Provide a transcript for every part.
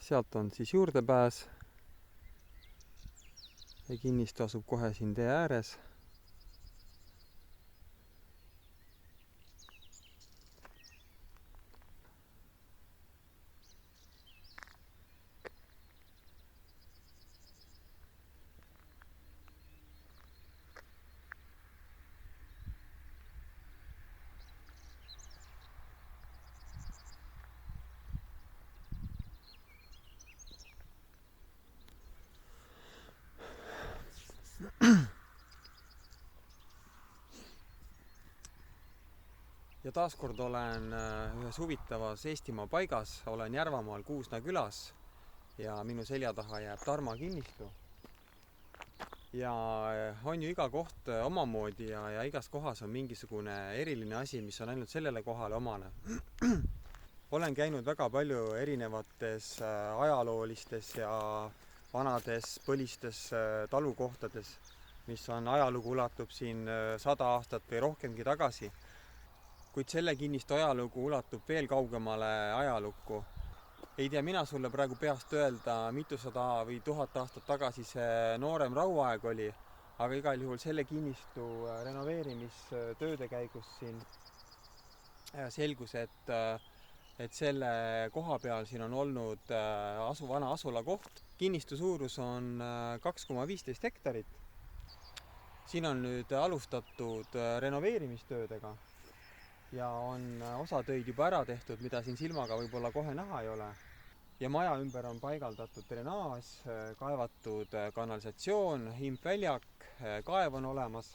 Sealt on siis juurdepääs ja kinnistu asub kohe siin tee ääres. Ja taaskord olen ühes huvitavas Eestimaa paigas, olen Järvamaal Kuusna külas ja minu selja taha jääb Tarma kinnistu. Ja on ju iga koht omamoodi ja igas kohas on mingisugune eriline asi, mis on ainult sellele kohale omane. Olen käinud väga palju erinevates ajaloolistes ja vanades põlistes talukohtades, mis on ajalugu ulatub siin 100 aastat või rohkemgi tagasi. Kuid selle kinnistu ajalugu ulatub veel kaugemale ajalukku. Ei tea mina sulle praegu peast öelda, mitusada või 1000 aastat tagasi see noorem rauaaeg oli, aga igal juhul selle kinnistu renoveerimistööde käigus siin selgus, et selle koha peal siin on olnud vana asula koht. Kinnistu suurus on 2,15 hektarit. Siin on nüüd alustatud renoveerimistöödega. Ja on osa töid juba ära tehtud, mida siin silmaga võib-olla kohe näha ei ole. Ja maja ümber on paigaldatud drenaaž, kaevatud kanalisatsioon, himpväljak, kaev on olemas.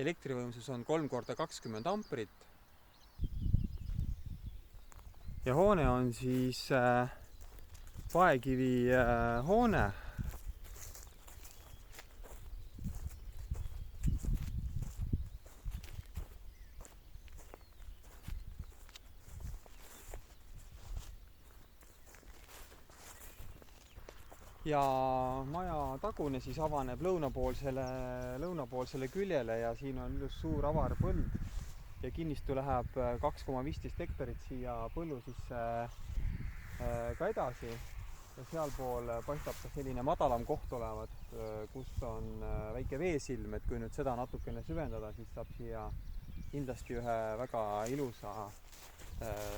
Elektrivõimsus on 3x20 amprit. Ja hoone on siis paekivi hoone. Ja maja tagune siis avaneb lõunapoolsele küljele ja siin on just suur avar põld ja kinnistu läheb 2,15 hektarit siia põllu sisse ka edasi. Ja sealpool paistab ka selline madalam koht olevat, kus on väike veesilm, et kui nüüd seda natukene süvendada, siis saab siia kindlasti ühe väga ilusa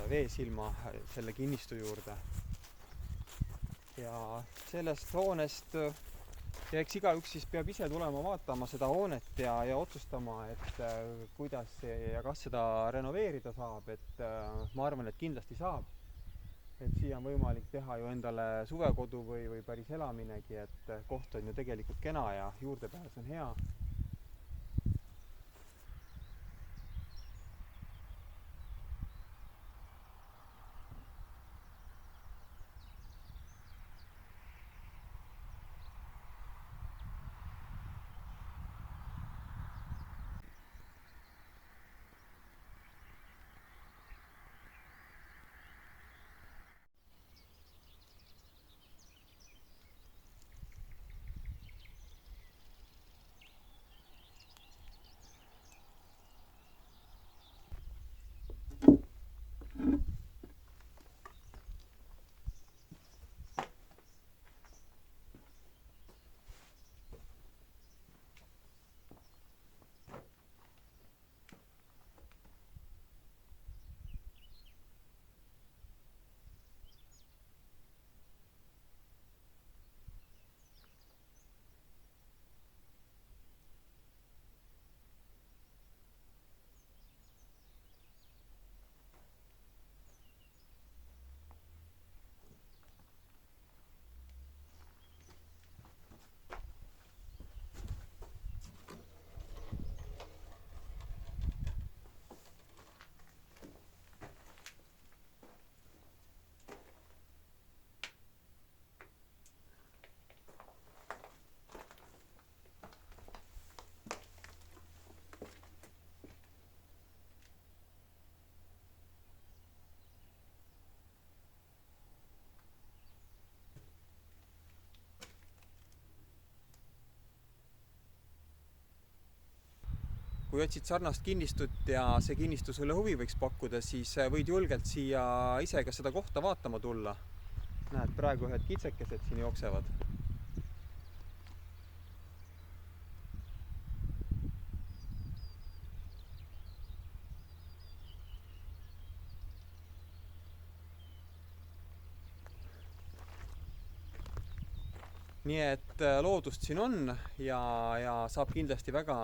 veesilma selle kinnistu juurde. Ja sellest hoonest ja eks igaüks siis peab ise tulema vaatama seda hoonet ja otsustama, et kuidas ja kas seda renoveerida saab, et ma arvan, et kindlasti saab. Et siia on võimalik teha ju endale suvekodu või päris elaminegi, et koht on ju tegelikult kena ja juurdepääs on hea. Kui otsid sarnast kinnistut ja see kinnistu sulle huvi võiks pakkuda, siis võid julgelt siia ise ka seda kohta vaatama tulla. näed, praegu ühed kitsekesed siin jooksevad. Nii et loodust siin on ja saab kindlasti väga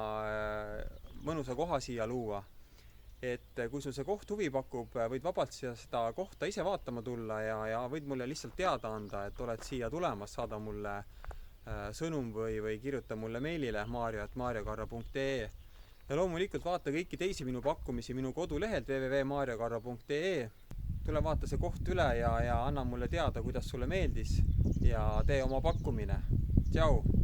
mõnusa koha siia luua. Et kui sul see koht huvi pakub, võid vabalt siia seda kohta ise vaatama tulla ja võid mulle lihtsalt teada anda, et oled siia tulemas, saada mulle sõnum või kirjuta mulle meilile maarjo@maarjokarra.ee. Ja loomulikult vaata kõiki teisi minu pakkumisi minu kodulehelt www.maarjokarra.ee. Tule vaata see koht üle ja anna mulle teada, kuidas sulle meeldis ja tee oma pakkumine. Tšau!